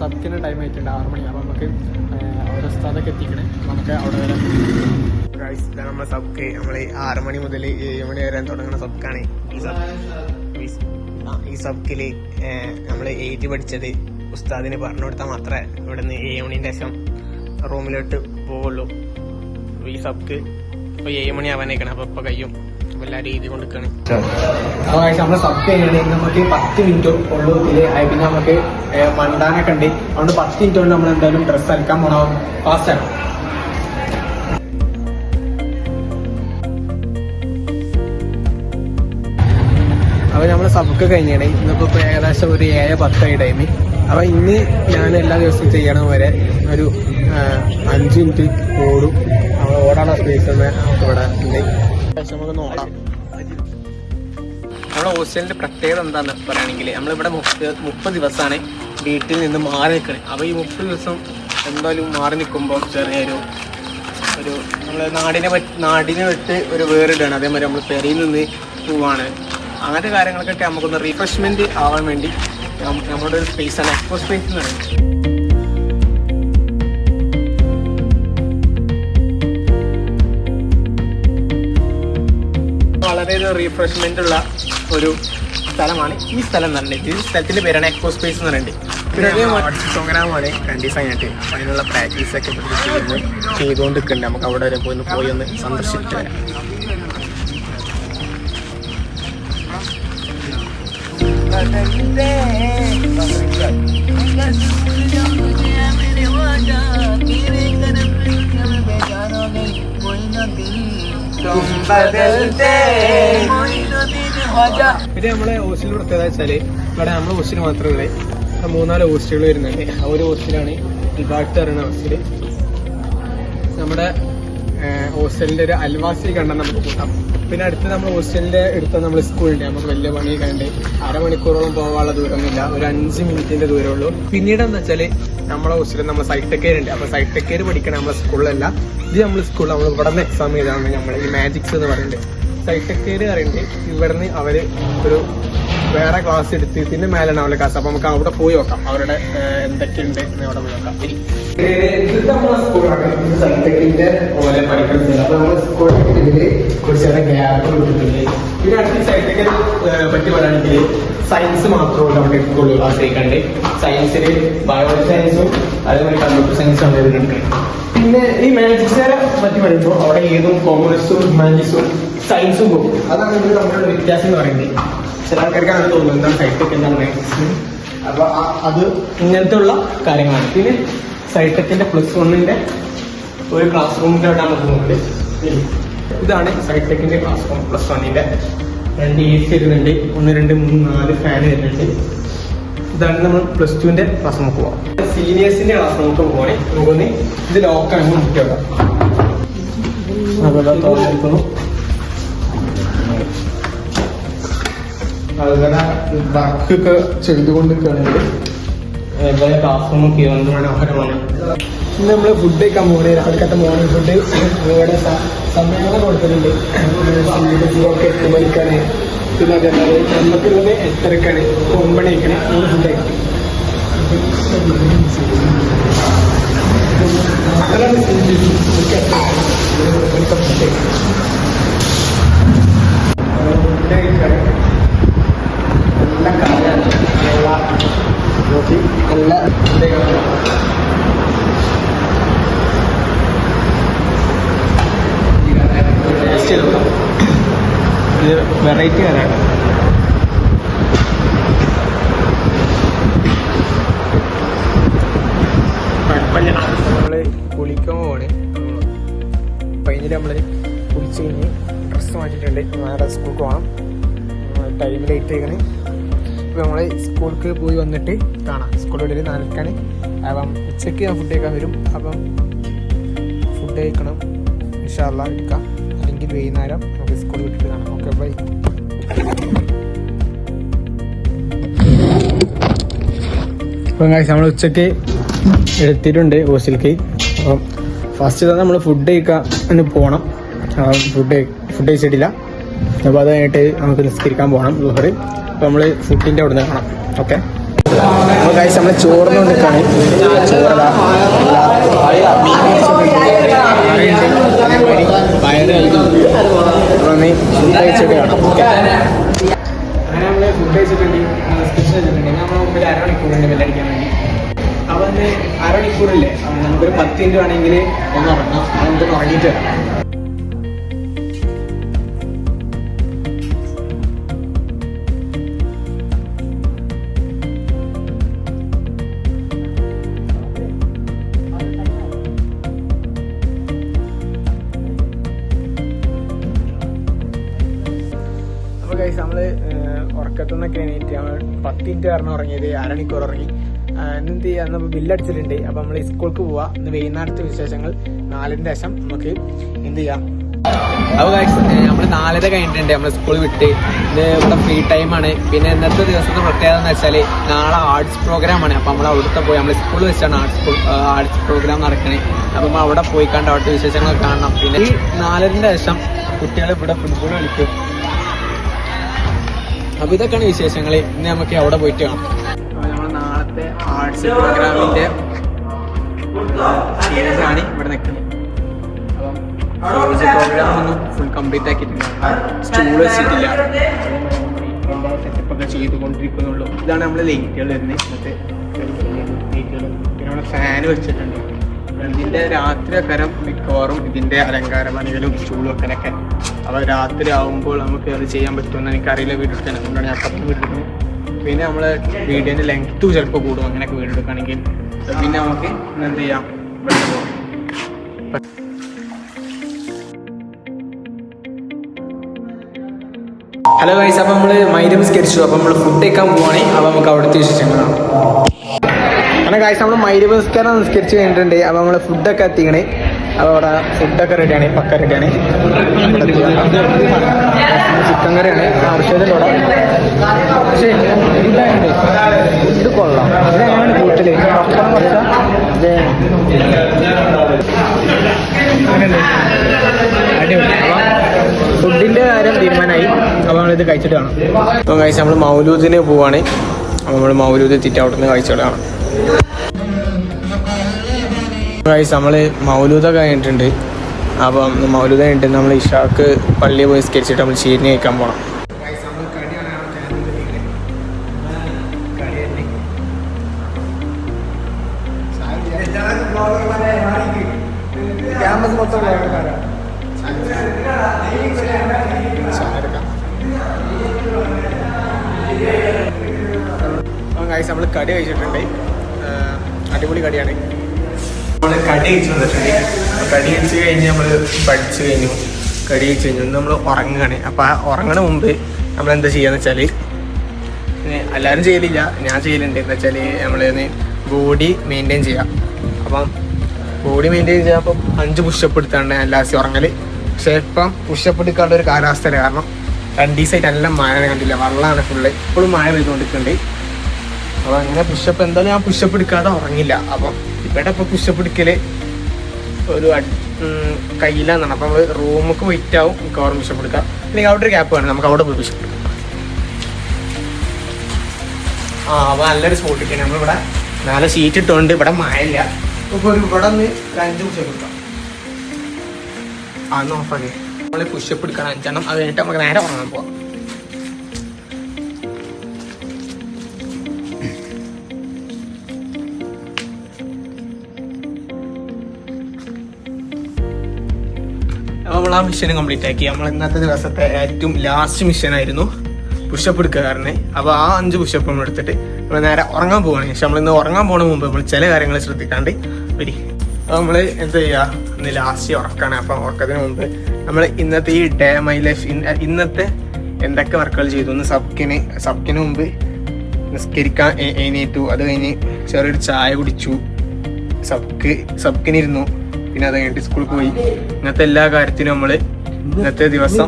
സബ്ക്കിന് time ആയിട്ടുണ്ട് 6 മണി. അപ്പോൾ നമുക്ക് ഓരോ സ്ഥലത്തൊക്കെ എത്തിക്കണേ. നമുക്ക് അവിടെ വരെ നമ്മളെ സബ്ക്ക് നമ്മൾ 6 മണി മുതൽ 7 മണി വരെ തുടങ്ങുന്ന സബ്ക്കാണ് ഈ സബ്ക്കില് നമ്മൾ 8 പഠിച്ചത് ഉസ്താദിന് പറഞ്ഞു കൊടുത്താൽ മാത്രമേ ഇവിടെ നിന്ന് 7 മണിൻ്റെ ശേഷം റൂമിലോട്ട് പോവുള്ളൂ. ഈ സബ്ക്ക് ഇപ്പോൾ 7 മണി ആവാനേക്കണം. അപ്പോൾ ഇപ്പോൾ കഴിയും. അപ്പോൾ എല്ലാവരും എഴുതി കൊണ്ടിരിക്കുകയാണ്. അപ്പോൾ നമ്മളെ സബ് കഴിഞ്ഞിട്ടുണ്ടെങ്കിൽ നമുക്ക് 10 മിനിറ്റ് ഉള്ളൂ ഇതിൽ. പിന്നെ നമുക്ക് മണ്ടാനൊക്കെ ഉണ്ട്. അതുകൊണ്ട് 10 മിനിറ്റ് കൊണ്ട് നമ്മൾ എന്തായാലും ഡ്രസ്സ് അലക്കാൻ പോകണം. ഫാസ്റ്റാണ്. അപ്പോൾ നമ്മൾ സബ്ക്ക് കഴിഞ്ഞാണ്. ഇന്നിപ്പോൾ ഏകദേശം ഒരു 7:10 ടൈം. അപ്പോൾ ഇന്ന് ഞാൻ എല്ലാ ദിവസവും ചെയ്യണ വരെ ഒരു 5 മിനിറ്റ് ഓടും. നമ്മൾ ഓടാനുള്ള സ്പേസ് നമുക്ക് ഇവിടെ ഉണ്ട്. നമുക്കൊന്ന് ഓടാം. നമ്മുടെ ഹോസ്റ്റലിൻ്റെ പ്രത്യേകത എന്താണെന്ന് പറയുകയാണെങ്കിൽ നമ്മളിവിടെ 30 ദിവസമാണ് വീട്ടിൽ നിന്ന് മാറി നിൽക്കണേ. അപ്പോൾ ഈ 30 ദിവസം എന്തായാലും മാറി നിൽക്കുമ്പോൾ ചെറിയൊരു നമ്മൾ നാടിനെ വിട്ട് ഒരു വേറിടാണ്. അതേമാതിരി നമ്മൾ പെരയിൽ നിന്ന് പോവാണ്. അങ്ങനത്തെ കാര്യങ്ങളൊക്കെ നമുക്കൊന്ന് റീഫ്രഷ്മെന്റ് ആവാൻ വേണ്ടി നമ്മുടെ ഒരു സ്പേസാണ് എക്സ്പോ സ്പേസ് എന്ന് പറയുന്നത്. വളരെ ഒരു റീഫ്രഷ്മെന്റ് ഉള്ള ഒരു സ്ഥലമാണ് ഈ സ്ഥലം എന്ന് പറയുന്നത്. ഈ സ്ഥലത്തിന്റെ പേരാണ് എക്സ്പോ സ്പേസ് എന്ന് പറയുന്നത്. പിന്നെ പ്രോഗ്രാമാണ് 2 ദിവസം കഴിഞ്ഞിട്ട്. അതിനുള്ള പ്രാക്ടീസൊക്കെ ചെയ്തുകൊണ്ടിരിക്കുന്നുണ്ട്. നമുക്ക് അവിടെ വരെ പോയി ഒന്ന് സന്ദർശിച്ചിട്ട് വരാം. പിന്നെ നമ്മളെ ഹോസ്റ്റലിൽ പ്രത്യേകത വെച്ചാല് ഇവിടെ നമ്മളെ ഹോസ്റ്റൽ മാത്രമല്ല 3-4 ഹോസ്റ്റലുകൾ വരുന്നുണ്ട്. ആ ഒരു ഹോസ്റ്റലാണ് ഇബാട്ട് പറയുന്ന ഹോസ്റ്റല്. നമ്മുടെ ഹോസ്റ്റലിന്റെ ഒരു അൽവാസി കണ്ടാൽ നമുക്ക് കൂട്ടാം. പിന്നെ അടുത്ത് നമ്മൾ ഹോസ്റ്റലിന്റെ അടുത്ത് നമ്മൾ സ്കൂളുണ്ട്. നമുക്ക് വലിയ പണി കണ്ട് 1/2 മണിക്കൂറോളം പോകാനുള്ള ദൂരമൊന്നുമില്ല. ഒരു 5 മിനിറ്റിന്റെ ദൂരമുള്ളൂ. പിന്നീട് എന്താ വെച്ചാല് നമ്മളെ ഹോസ്റ്റലിൽ നമ്മൾ സൈറ്റ് കെയർ ഉണ്ട്. അപ്പൊ സൈറ്റ് കെയർ പഠിക്കണം നമ്മളെ സ്കൂളിലല്ല. ഇത് നമ്മൾ സ്കൂളിൽ നമ്മൾ ഇവിടെ നിന്ന് എക്സാം ചെയ്താണ് നമ്മൾ ഈ മാജിക്സ് എന്ന് പറയുന്നത്. സൈറ്റ് കെയർ പറയുന്നത് ഇവിടുന്ന് അവര് ഒരു വേറെ ക്ലാസ് എടുത്ത് പിന്നെ മേലാണ് അവരുടെ ക്ലാസ്. അപ്പൊ നമുക്ക് അവിടെ പോയി നോക്കാം അവരുടെ എന്തൊക്കെയുണ്ട് എന്ന് അവിടെ പോയി നോക്കാം. ഇത് നമ്മളെ സ്കൂളാണ്. സൈറ്റെക്കിന്റെ പോലെ പഠിക്കുന്നത്. അപ്പൊ നമ്മുടെ സ്കൂളിൽ കുറച്ചേറെ ഗ്യാപ്പ് കൊടുത്തിട്ടുണ്ട്. പിന്നെ അടുത്ത സൈറ്റെക്കിനെ പറ്റി പറയുകയാണെങ്കിൽ സയൻസ് മാത്രമല്ല അവിടെ സ്കൂളിൽ ക്ലാസ് കഴിക്കാണ്ട്. സയൻസിൽ ബയോളജി സയൻസും അതേപോലെ കമ്പ്യൂട്ടർ സയൻസും ആണ് വരുന്നുണ്ട്. പിന്നെ ഈ മാജിക്സിനെ പറ്റി പറയുമ്പോൾ അവിടെ ഏതും കോമേഴ്സും ഹ്യൂമാനിറ്റീസും സയൻസും പോകും. അതാണ് ഇതിൽ നമ്മുടെ വ്യത്യാസം എന്ന് പറയുന്നത്. ചില ആൾക്കാർക്ക് അങ്ങനെ തോന്നുന്നു എന്താണ് സൈറ്റെക് എന്താണ് മാജിക്സ്. അപ്പൊ അത് ഇങ്ങനത്തെ ഉള്ള കാര്യങ്ങളാണ്. പിന്നെ സൈറ്റെക്കിന്റെ +1 ഒരു ക്ലാസ് റൂമിന്റെ അവിടെ നമുക്ക് പോകുന്നത്. ഇതാണ് സൈറ്റെക്കിന്റെ ക്ലാസ് റൂം. +1 2 AC വരുന്നുണ്ട്. 1 2 3 4 ഫാൻ വരുന്നുണ്ട്. ഇതാണ് നമ്മൾ +2 ക്ലാസ് നമുക്ക് പോകാം. സീനിയേഴ്സിന്റെ ക്ലാസ് നമുക്ക് പോകണേ. നമുക്കൊന്ന് ഇത് ലോക്കാണ് മുഖ്യം. അതുപോലെ തുറന്നിരിക്കുന്നു. അതുപോലെ വർക്കൊക്കെ ചെയ്തുകൊണ്ടിരിക്കുകയാണെങ്കിൽ അതുപോലെ ക്ലാസ് റൂമൊക്കെ മനോഹരമാണ്. ഇന്ന് നമ്മൾ ഫുഡ് കഴിക്കാൻ പോകുന്നത് രാവിലത്തെ മോർണിംഗ് ഫുഡ്. ഇവിടെ സമയങ്ങൾ കൊടുത്തിട്ടുണ്ട്. 8 മണിക്കാണ്. പിന്നെ അതേപോലെ നമുക്കുള്ളത് 8:30ക്കാണ്. 9 മണിക്കാണ് നമ്മൾ ഫുഡ് കഴിക്കുന്നത്. ഇത് വെറൈറ്റി ആണ്. നമ്മള് കുളിക്കാൻ പോവാണ്. കഴിഞ്ഞിട്ട് നമ്മള് കുളിച്ച് കഴിഞ്ഞ് ഡ്രസ്സ് മാറ്റിയിട്ടുണ്ട്. നേരെ സ്കൂൾക്ക് പോകണം. ടൈം ലേറ്റ് ആയിക്കണ്. ഇപ്പം നമ്മൾ സ്കൂൾക്ക് പോയി വന്നിട്ട് കാണാം. സ്കൂളിൽ 4:00ക്കാണ്. അപ്പം ഉച്ചയ്ക്ക് ഞാൻ ഫുഡ് കഴിക്കാൻ വരും. അപ്പം ഫുഡ് കഴിക്കണം. ഇൻഷാ അല്ലാഹ് എടുക്കാം. അല്ലെങ്കിൽ വൈകുന്നേരം നമുക്ക് സ്കൂൾ വിട്ടിട്ട് കാണാം. Okay bye. അപ്പം നമ്മൾ ഉച്ചയ്ക്ക് എത്തിയിട്ടുണ്ട് ഹോസ്റ്റലിലേക്ക്. അപ്പം ഫസ്റ്റ് തന്നെ നമ്മൾ ഫുഡ് കഴിക്കാൻ പോകണം. ഫുഡ് കഴിച്ചിട്ടില്ല. അപ്പോൾ അത് കഴിഞ്ഞിട്ട് നമുക്ക് നിസ്കരിക്കാൻ പോകണം. അപ്പോൾ നമ്മൾ ഫുഡിൻ്റെ അവിടെ നിന്ന് കാണാം. ഓക്കെ. അപ്പോൾ ഗൈസ് നമ്മൾ ചോറിന് കൊണ്ടിരിക്കുകയാണ്. ചോറതാ ഫുഡ് കഴിച്ചിട്ട് കാണാം. അങ്ങനെ നമ്മൾ ഫുഡ് കഴിച്ചിട്ടുണ്ട്. നമ്മൾ മുമ്പിൽ അരമണിക്കൂറുണ്ട് ബെല്ലടിക്കാൻ വേണ്ടി. അപ്പോൾ ഒന്ന് അരമണിക്കൂറില്ലേ നമുക്കൊരു 10 മിനിറ്റ് വേണമെങ്കിൽ ഒന്ന് ഉറങ്ങാം. നമുക്ക് ഉറങ്ങിയിട്ട് വരാം. അപ്പോൾ ഗൈസ് നമ്മൾ ഉറക്കത്തുനിന്നൊക്കെ എണീറ്റ് നമ്മൾ 10 മിനിറ്റ് കാരണം ഉറങ്ങിയത് അരമണിക്കൂർ ഉറങ്ങി. എന്ത് ചെയ്യാം, നമ്മൾ ബില്ലടിച്ചിട്ടുണ്ട്. അപ്പോൾ നമ്മൾ സ്കൂൾക്ക് പോവാം. ഇന്ന് വൈകുന്നേരത്തെ വിശേഷങ്ങൾ 4-ന്റെ ശേഷം നമുക്ക് എന്ത് ചെയ്യാം. അപ്പോൾ ഗൈസ് നമ്മൾ 4:30 കഴിഞ്ഞിട്ടുണ്ട്. നമ്മൾ സ്കൂൾ വിട്ട് ഇത് ഇവിടെ ഫ്രീ ടൈമാണ്. പിന്നെ ഇന്നത്തെ ദിവസത്തെ പ്രത്യേകത എന്ന് വെച്ചാൽ നാളെ ആർട്സ് പ്രോഗ്രാമാണ്. അപ്പോൾ നമ്മൾ അവിടുത്തെ പോയി നമ്മൾ സ്കൂളിൽ വെച്ചാണ് ആർട്സ് പ്രോഗ്രാം നടക്കണേ. അപ്പോൾ നമ്മൾ അവിടെ പോയി കണ്ട് അവിടുത്തെ വിശേഷങ്ങളൊക്കെ കാണണം. പിന്നെ ഈ 4:30-ന്റെ ശേഷം കുട്ടികൾ ഇവിടെ ഫുട്ബോൾ കളിക്കും. അപ്പോൾ ഇതൊക്കെയാണ് വിശേഷങ്ങൾ. ഇന്ന് നമുക്ക് അവിടെ പോയിട്ട് കാണാം. അപ്പോൾ നമ്മൾ നാളത്തെ ആർട്സ് പ്രോഗ്രാമിൻ്റെ സ്റ്റേജാണ് ഇവിടെ നിൽക്കുന്നത്. അപ്പം സ്റ്റേജ് പ്രോഗ്രാം ഒന്നും ഫുൾ കംപ്ലീറ്റ് ആക്കിയിട്ടില്ല. സ്റ്റൂൾ വെച്ചിട്ടില്ല. എല്ലാ സെറ്റപ്പൊക്കെ ചെയ്തുകൊണ്ടിരിക്കുന്നുള്ളൂ. ഇതാണ് നമ്മൾ ലൈറ്റുകൾ വരുന്നത്. ഇന്നത്തെ ലൈറ്റുകൾ. പിന്നെ നമ്മൾ ഫാൻ വെച്ചിട്ടുണ്ട്. ഇതിൻ്റെ രാത്രി അക്കാരം മിക്കവാറും ഇതിൻ്റെ അലങ്കാര പണികളും സ്റ്റൂളും വെക്കാനൊക്കെ. അപ്പോൾ രാത്രി ആകുമ്പോൾ നമുക്ക് അത് ചെയ്യാൻ പറ്റുമെന്ന് എനിക്കറിയില്ല. വീഡിയോ എടുക്കാൻ അതുകൊണ്ടാണ് ഞാൻ അപ്പുറത്ത് വീഡിയോ എടുക്കുന്നത്. പിന്നെ നമ്മൾ വീഡിയോൻ്റെ ലെങ്ത്തും ചിലപ്പോൾ കൂടും. അങ്ങനെയൊക്കെ വീഡിയോ എടുക്കുകയാണെങ്കിൽ പിന്നെ നമുക്ക് എന്ത് ചെയ്യാം, ഹലോ ഗൈസ്. അപ്പോൾ നമ്മൾ മൈദ നിസ്കരിച്ചു. അപ്പോൾ നമ്മൾ ഫുഡ് കഴിക്കാൻ പോവാണ്. അപ്പോൾ നമുക്ക് അവിടുത്തെ വിശേഷങ്ങളാണ്. അങ്ങനെ ഗൈസ് നമ്മൾ മൈദ നിസ്കരിച്ച് കഴിഞ്ഞിട്ടുണ്ട്. അപ്പോൾ നമ്മൾ ഫുഡൊക്കെ എത്തിക്കണേ. അപ്പോൾ അവിടെ ഫുഡൊക്കെ റെഡിയാണ്, പക്ക റെഡിയാണ്. ചിക്കൻ കറിയാണ് ആവശ്യത്തിൻ്റെ കൂടെ. പക്ഷേ ഇതായിട്ട് ഫുഡ് കൊള്ളാം. ഇതാണ് വീട്ടിൽ പപ്പടം കുറച്ച അടിപൊളി. അപ്പം ഫുഡിൻ്റെ കാര്യം തീരുമാനമായി. അപ്പോൾ നമ്മളിത് കഴിച്ചിട്ട് കാണാം. അപ്പോൾ കഴിച്ച് നമ്മൾ മൗലൂദിന് പോവാണ്. അപ്പോൾ നമ്മൾ മൗലൂദ് എത്തിയിട്ട് അവിടെ നിന്ന് കഴിച്ചിട്ട് കാണാം. ഗൈസ് നമ്മൾ മൗലൂദൊക്കെ കഴിഞ്ഞിട്ടുണ്ട്. അപ്പം മൗലൂദ് കഴിഞ്ഞിട്ട് നമ്മൾ ഇഷാക്ക് പള്ളിയിൽ പോയി സ്കരിച്ചിട്ട് നമ്മൾ ചീരിന് കഴിക്കാൻ പോകണം. ക്യാമ്പസ് മൊത്തം ഗൈസ് നമ്മൾ കടി കഴിച്ചിട്ടുണ്ട്. അടിപൊളി കടിയാണ്. നമ്മൾ കടി കഴിച്ച് വന്നിട്ടുണ്ട്. കടി കഴിച്ച് കഴിഞ്ഞ് നമ്മൾ പഠിച്ചു കഴിഞ്ഞു. കടി കഴിച്ച് കഴിഞ്ഞു. നമ്മൾ ഉറങ്ങുകയാണ്. അപ്പോൾ ആ ഉറങ്ങണ മുമ്പ് നമ്മൾ എന്താ ചെയ്യാന്ന് വെച്ചാൽ, എല്ലാവരും ചെയ്യലില്ല, ഞാൻ ചെയ്യലുണ്ട്. എന്താ വെച്ചാൽ നമ്മളൊന്ന് ബോഡി മെയിൻറ്റെയിൻ ചെയ്യാം. അപ്പം ബോഡി മെയിൻറ്റെയിൻ ചെയ്യാൻ അപ്പം 5 പുഷപ്പ് എടുത്താണ് ഞാൻ ലാസ്റ്റ് ഉറങ്ങൽ. പക്ഷേ ഇപ്പം പുഷപ്പ് എടുക്കാനുള്ള ഒരു കാലാവസ്ഥയില്ല. കാരണം 2 ദിവസമായിട്ട് നല്ല മഴ കണ്ടില്ല, വെള്ളമാണ് ഫുള്ള്. ഇപ്പോഴും മഴ പെയ്തുകൊണ്ടിരിക്കുന്നുണ്ട്. അപ്പോൾ അങ്ങനെ പുഷപ്പ് എന്തായാലും ഞാൻ പുഷപ്പ് എടുക്കാതെ ഉറങ്ങില്ല. അപ്പം ഇവിടെ ഇപ്പോൾ പുഷപ്പ് എടുക്കൽ ഒരു കയ്യിലാന്നാണ്. അപ്പം നമ്മൾ റൂമൊക്കെ വെയിറ്റ് ആവും മിക്കവാറും പുഷപ്പ് എടുക്കാം. അല്ലെങ്കിൽ അവിടെ ഒരു ഗ്യാപ്പ് വേണം, നമുക്ക് അവിടെ പോയി പുഷപ്പ് എടുക്കാം. അപ്പോൾ നല്ലൊരു സ്പോട്ട് കിട്ടിയാണ്. നമ്മളിവിടെ 4 ഷീറ്റ് ഇട്ടുകൊണ്ട് ഇവിടെ മഴയില്ല. ഇപ്പോൾ ഒരു ഇവിടെ നിന്ന് 5 പുഷപ്പ് എടുക്കാം. അന്ന് ഓഫാക്കി നമ്മൾ പുഷപ്പ് എടുക്കണം 5 അത് കഴിഞ്ഞിട്ട് നമുക്ക് നേരെ ഉറങ്ങാൻ പോവാം. നമ്മൾ ആ മിഷൻ കംപ്ലീറ്റ് ആക്കി. നമ്മൾ ഇന്നത്തെ ദിവസത്തെ ഏറ്റവും ലാസ്റ്റ് മിഷനായിരുന്നു പുഷപ്പ് എടുക്കാറുണ്ട്. അപ്പോൾ ആ 5 പുഷപ്പ് നമ്മൾ എടുത്തിട്ട് നമ്മൾ നേരെ ഉറങ്ങാൻ പോവുകയാണ്. പക്ഷെ നമ്മളിന്ന് ഉറങ്ങാൻ പോകുന്ന മുമ്പ് നമ്മൾ ചില കാര്യങ്ങൾ ശ്രദ്ധിക്കാണ്ട് വരും. അപ്പോൾ നമ്മൾ എന്താ ചെയ്യുക, ഇന്ന് ലാസ്റ്റ് ഉറക്കാണ്. അപ്പം ഉറക്കത്തിന് മുമ്പ് നമ്മൾ ഇന്നത്തെ ഈ ഡേ മൈ ലൈഫ് ഇന്നത്തെ എന്തൊക്കെ വർക്കുകൾ ചെയ്തു. ഒന്ന് സബ്ക്കിന് മുമ്പ് നിസ്കരിക്കാൻ എണീറ്റു. അത് കഴിഞ്ഞ് ചെറിയൊരു ചായ കുടിച്ചു, സബ്ക്കിനിരുന്നു. പിന്നെ അത് കഴിഞ്ഞിട്ട് സ്കൂളിൽ പോയി. ഇന്നത്തെ എല്ലാ കാര്യത്തിനും നമ്മൾ ഇന്നത്തെ ദിവസം